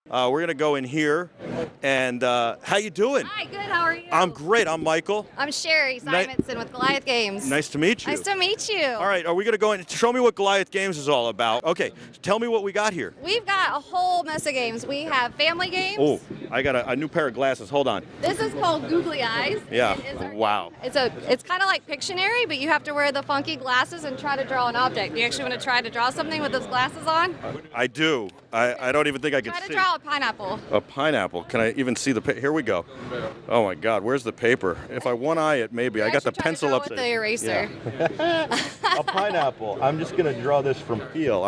We're gonna go in here, and how you doing? Hi, good. How are you? I'm great. I'm Michael. I'm Sherry Simonson with Goliath Games. Nice to meet you. Nice to meet you. All right, are we gonna go in? Show me what Goliath Games is all about. Okay, tell me what we got here. We've got a whole mess of games. We have family games. Oh, I got a new pair of glasses. Hold on. This is called Googly Eyes. Yeah. Wow. It's kind of like Pictionary, but you have to wear the funky glasses and try to draw an object. Do you actually want to try to draw something with those glasses on? I do. I don't even think I can see. Try to draw a pineapple. A pineapple. Can I even see the Here we go. Oh my God, where's the paper? If I one eye it, maybe. I got the pencil up with the eraser. Yeah. A pineapple. I'm just gonna draw this from feel.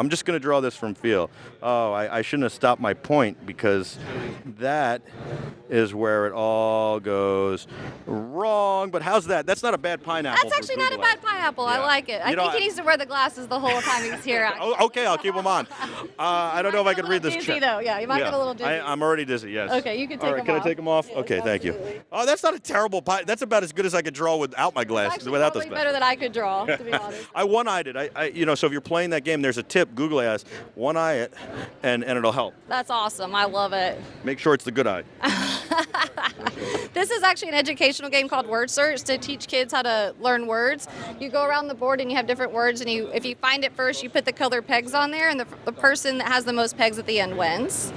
Oh, I shouldn't have stopped my point, because that is where it all goes wrong. But how's that? That's not a bad pineapple. That's actually not a bad pineapple. Yeah. I like it. I think he needs to wear the glasses the whole time he's here. Actually. Okay, I'll keep them on. I don't know if I can read this. Dizzy though, yeah, you might get a little dizzy. I'm already dizzy. Yes. Okay, you can take them off. Can I take them off? Yes, okay, thank you. absolutely. Oh, that's not a terrible pie. That's about as good as I could draw without my glasses. Actually, without probably the better than I could draw, to be honest. I one-eyed it. So if you're playing that game, there's a tip. Googly Eyes. One eye it, and it'll help. That's awesome. I love it. Make sure it's the good eye. This is actually an educational game called Word Search to teach kids how to learn words. You go around the board and you have different words, and if you find it first, you put the colored pegs on there, and the person that has the most pegs at the end wins.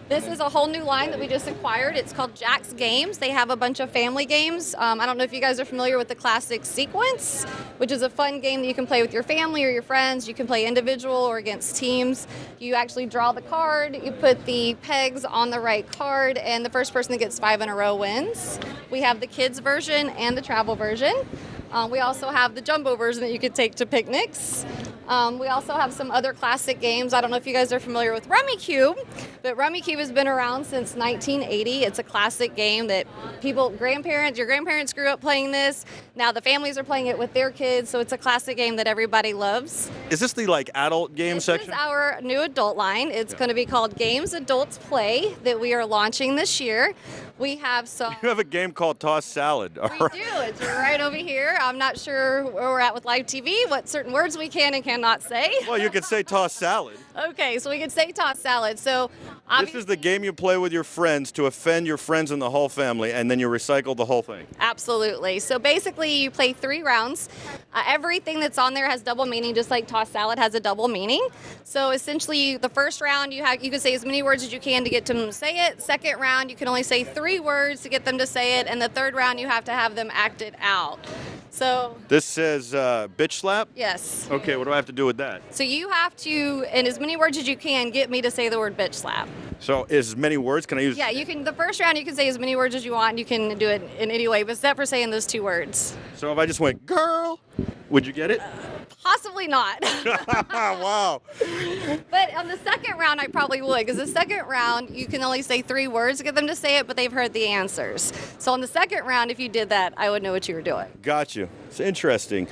This is a whole new line that we just acquired. It's called Jack's Games. They have a bunch of family games. I don't know if you guys are familiar with the classic Sequence, which is a fun game that you can play with your family or your friends. You can play individual or against teams. You actually draw the card, you put the pegs on the right card, and the first person that gets 5 in a row wins. We have the kids version and the travel version. We also have the jumbo version that you could take to picnics. We also have some other classic games. I don't know if you guys are familiar with Rummikub, but Rummikub has been around since 1980. It's a classic game that your grandparents grew up playing this. Now the families are playing it with their kids, so it's a classic game that everybody loves. Is this the adult game section? This is our new adult line. It's going to be called Games Adults Play that we are launching this year. We have some. You have a game called Toss Salad. We do. It's right over here. I'm not sure where we're at with live TV, what certain words we can and cannot say. Well, you could say Toss Salad. Okay, so we could say Toss Salad. So this is the game you play with your friends to offend your friends and the whole family, and then you recycle the whole thing. Absolutely. So basically, you play 3 rounds. Everything that's on there has double meaning, just like Toss Salad has a double meaning. So essentially, the first round, you can say as many words as you can to get them to say it. Second round, you can only say 3 words to get them to say it. And the third round, you have to have them act it out. So this says bitch slap? Yes. Okay, what do I have to do with that? So you have to, in as many words as you can, get me to say the word bitch slap. So as many words? Can I use? Yeah, you can. The first round, you can say as many words as you want. You can do it in any way, but except for saying those 2 words. So if I just went, girl, would you get it? Possibly not. Wow. But on the second round, I probably would, because the second round, you can only say 3 words to get them to say it, but they've heard the answers. So on the second round, if you did that, I would know what you were doing. Got you. It's interesting.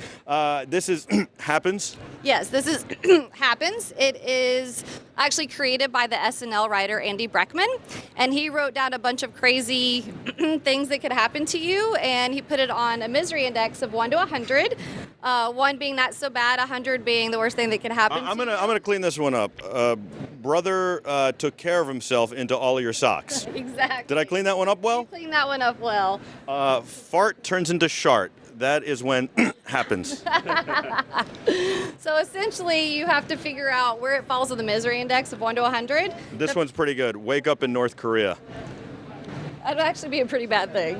This is Happens? Yes, this is Happens. It is actually created by the SNL writer Andy Breckman, and he wrote down a bunch of crazy things that could happen to you, and he put it on a misery index of 1 to 100. 1 being not so bad, 100 being the worst thing that could happen. I'm gonna clean this one up. Brother took care of himself into all of your socks. Exactly. Did I clean that one up well? You cleaned that one up well. Fart turns into shart. That is when happens. So essentially, you have to figure out where it falls on the misery index of 1 to 100. This one's pretty good. Wake up in North Korea. That'd actually be a pretty bad thing.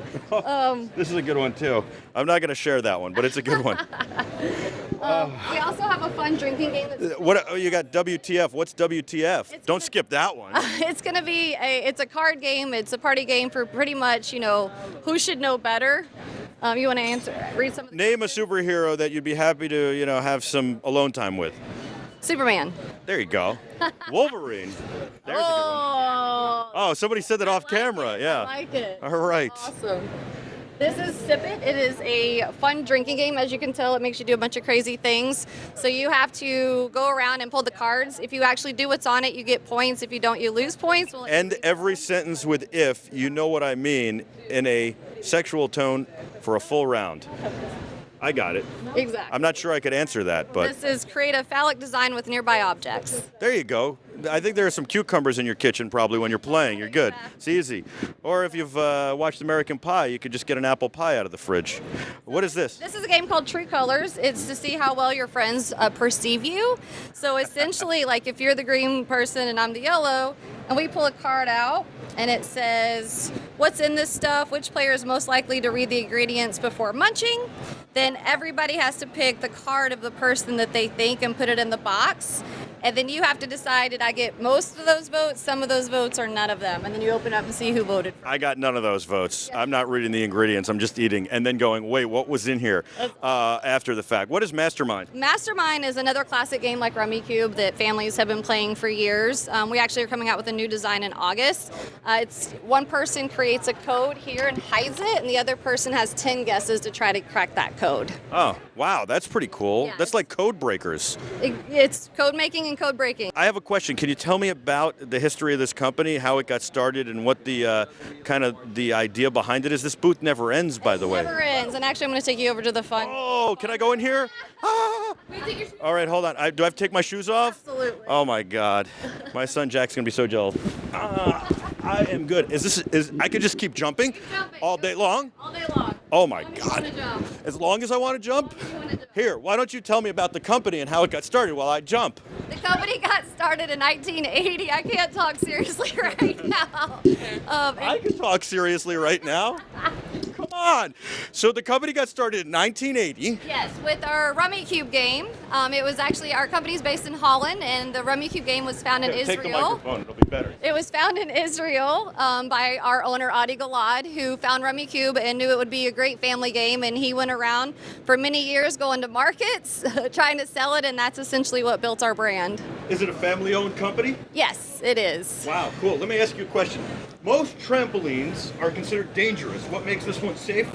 This is a good one too. I'm not going to share that one, but it's a good one. We also have a fun drinking game. You got WTF? What's WTF? Don't skip that one. It's going to be it's a card game. It's a party game for pretty much, who should know better. You want to read some of the Name a superhero that you'd be happy to, have some alone time with. Superman. There you go. Wolverine. There's a good one. Oh, somebody said that off camera. Yeah. I like it. All right. Awesome. This is Sip It. It is a fun drinking game. As you can tell, it makes you do a bunch of crazy things. So you have to go around and pull the cards. If you actually do what's on it, you get points. If you don't, you lose points. End every sentence with "if," you know what I mean, in a sexual tone for a full round. I got it. Exactly. I'm not sure I could answer that, but This is create a phallic design with nearby objects. there you go. I think there are some cucumbers in your kitchen probably when you're playing. You're good. Yeah. It's easy. Or if you've watched American Pie, you could just get an apple pie out of the fridge. What is this? This is a game called True Colors. It's to see how well your friends perceive you. So essentially, like if you're the green person and I'm the yellow, and we pull a card out, and it says, what's in this stuff? Which player is most likely to read the ingredients before munching? Then everybody has to pick the card of the person that they think and put it in the box. And then you have to decide, did I get most of those votes, some of those votes, or none of them? And then you open up and see who voted for. I got none of those votes. Yeah. I'm not reading the ingredients. I'm just eating and then going, wait, what was in here after the fact? What is Mastermind? Mastermind is another classic game like Rummikub that families have been playing for years. We actually are coming out with a new design in August. It's one person creates a code here and hides it, and the other person has 10 guesses to try to crack that code. Oh, wow, that's pretty cool. Yeah. That's like code breakers. It's code making and code breaking. I have a question. Can you tell me about the history of this company, how it got started, and what the kind of the idea behind it is? This booth never ends, by the way. Never ends. And actually, I'm going to take you over to the fun. Oh, can I go in here? Ah! All right, hold on. Do I have to take my shoes off? Absolutely. Oh my God, my son Jack's gonna be so jealous. I am good. Is I could just keep jumping jumping. all day long? All day long. Oh my As long as you God. wanna jump. As long as I want to jump? You wanna jump. Here, why don't you tell me about the company and how it got started while I jump? The company got started in 1980. I can't talk seriously right now. I can talk seriously right now. Come on. So the company got started in 1980. Yes, with our Rummikub game. It was actually, our company's based in Holland, and the Rummikub game was found in Here, take the Israel. microphone, it'll be better. It was found in Israel by our owner, Adi Goliath, who found Rummikub and knew it would be a great family game, and he went around for many years going to markets, trying to sell it, and that's essentially what built our brand. Is it a family-owned company? Yes, it is. Wow, cool. Let me ask you a question. Most trampolines are considered dangerous. What makes this one safe?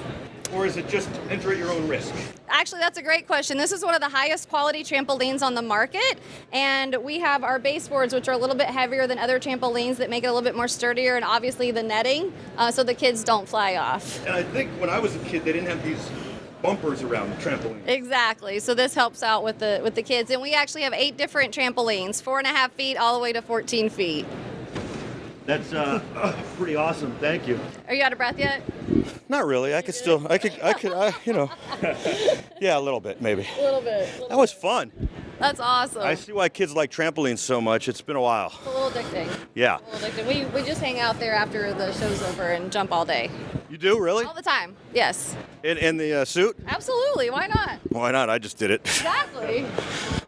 Or is it just enter at your own risk? Actually, that's a great question. This is one of the highest quality trampolines on the market, and we have our baseboards, which are a little bit heavier than other trampolines that make it a little bit more sturdier, and obviously the netting, so the kids don't fly off. And I think when I was a kid, they didn't have these bumpers around the trampoline. Exactly. So this helps out with the kids, and we actually have 8 different trampolines, 4.5 feet all the way to 14 feet. That's pretty awesome. Thank you. Are you out of breath yet? Not really. I could, you know. Yeah, a little bit, maybe. A little bit. That was fun. That's awesome. I see why kids like trampolines so much. It's been a while. It's a little addicting. Yeah. A little addicting. We just hang out there after the show's over and jump all day. You do, really? All the time. Yes. In the suit? Absolutely. Why not? Why not? I just did it. Exactly.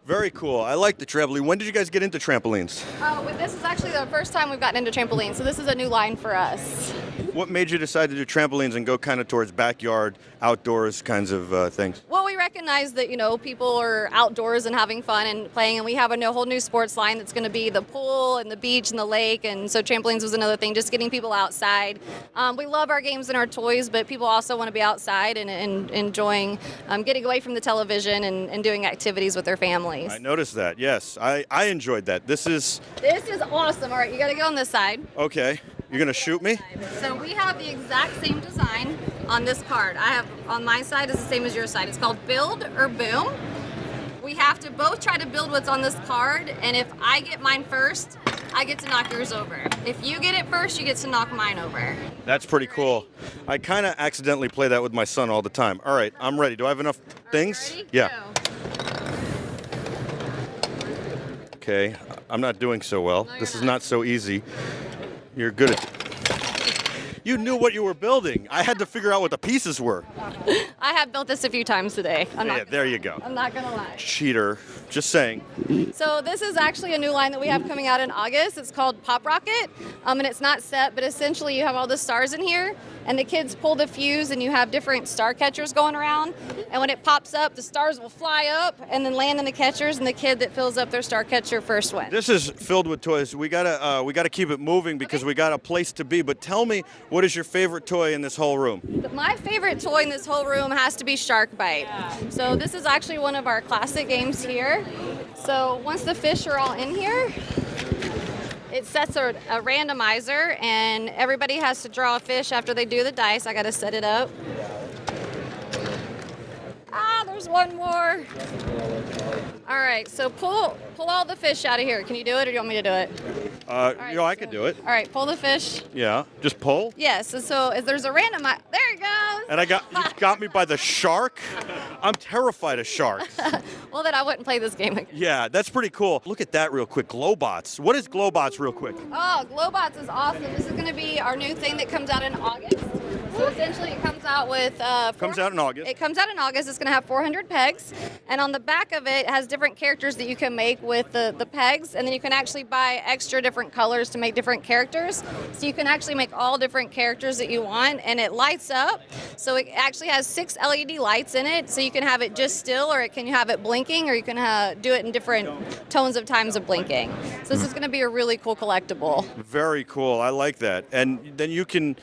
Very cool. I like the trampoline. When did you guys get into trampolines? This is actually the first time we've gotten into trampolines, so this is a new line for us. What made you decide to do trampolines and go kind of towards backyard, outdoors kinds of things? Well, we recognize that, people are outdoors and having fun and playing, and we have a whole new sports line that's going to be the pool and the beach and the lake, and so trampolines was another thing, just getting people outside. We love our games and our toys, but people also want to be outside and enjoying getting away from the television and doing activities with their families. I noticed that, yes. I enjoyed that. This is awesome. All right, you got to go on this side. okay. You're going to shoot me? So we have the exact same design on this card. I have, on my side is the same as your side. It's called Build or Boom. We have to both try to build what's on this card, and if I get mine first, I get to knock yours over. If you get it first, you get to knock mine over. That's pretty cool. I kind of accidentally play that with my son all the time. All right, I'm ready. Do I have enough things? Ready? Yeah. Go. Okay, I'm not doing so well. No, This you're is not so easy. You're good at You knew what you were building. I had to figure out what the pieces were. I have built this a few times today. Yeah, there you go. I'm not gonna lie. Cheater. Just saying. So this is actually a new line that we have coming out in August. It's called Pop Rocket, and it's not set, but essentially you have all the stars in here, and the kids pull the fuse, and you have different star catchers going around, and when it pops up, the stars will fly up and then land in the catchers, and the kid that fills up their star catcher first wins. This is filled with toys. We gotta keep it moving because we got a place to be. But tell me, what is your favorite toy in this whole room? My favorite toy in this whole room has to be Shark Bite. So this is actually one of our classic games here. So once the fish are all in here, it sets a randomizer, and everybody has to draw a fish after they do the dice. I gotta set it up. Ah! Just one more. All right, so pull all the fish out of here. Can you do it, or do you want me to do it? I could do it. All right, pull the fish. Yeah, just pull. Yes, so if there's a random, there it goes. And you got me by the shark. I'm terrified of sharks. Well, then I wouldn't play this game again. Yeah, that's pretty cool. Look at that real quick. Glowbots. What is Glowbots real quick? Oh, Glowbots is awesome. This is going to be our new thing that comes out in August. So essentially, it comes out with. Comes out in August. It comes out in August. It's going to have 400 pegs, and on the back of it has different characters that you can make with the pegs, and then you can actually buy extra different colors to make different characters. So you can actually make all different characters that you want, and it lights up. So it actually has 6 LED lights in it, so you can have it just still, or it can have it blinking, or you can do it in different tones of times of blinking. So this is going to be a really cool collectible. Very cool. I like that. And then you can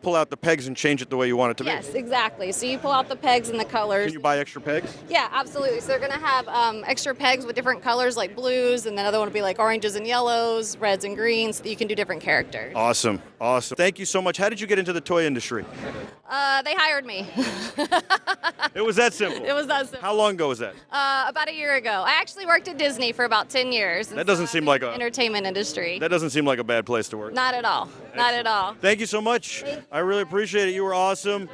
pull out the pegs and change it the way you want it to be. Yes, exactly. So you pull out the pegs and the colors. Can you buy extra pegs? Yeah, absolutely. So they're going to have extra pegs with different colors like blues, and then another one will be like oranges and yellows, reds and greens, so that you can do different characters. Awesome. Thank you so much. How did you get into the toy industry? They hired me. It was that simple. It was that simple. How long ago was that? About a year ago. I actually worked at Disney for about 10 years. That doesn't seem like a entertainment industry. That doesn't seem like a bad place to work. Not at all. Not at all. Thank you so much. I really appreciate it. You were awesome.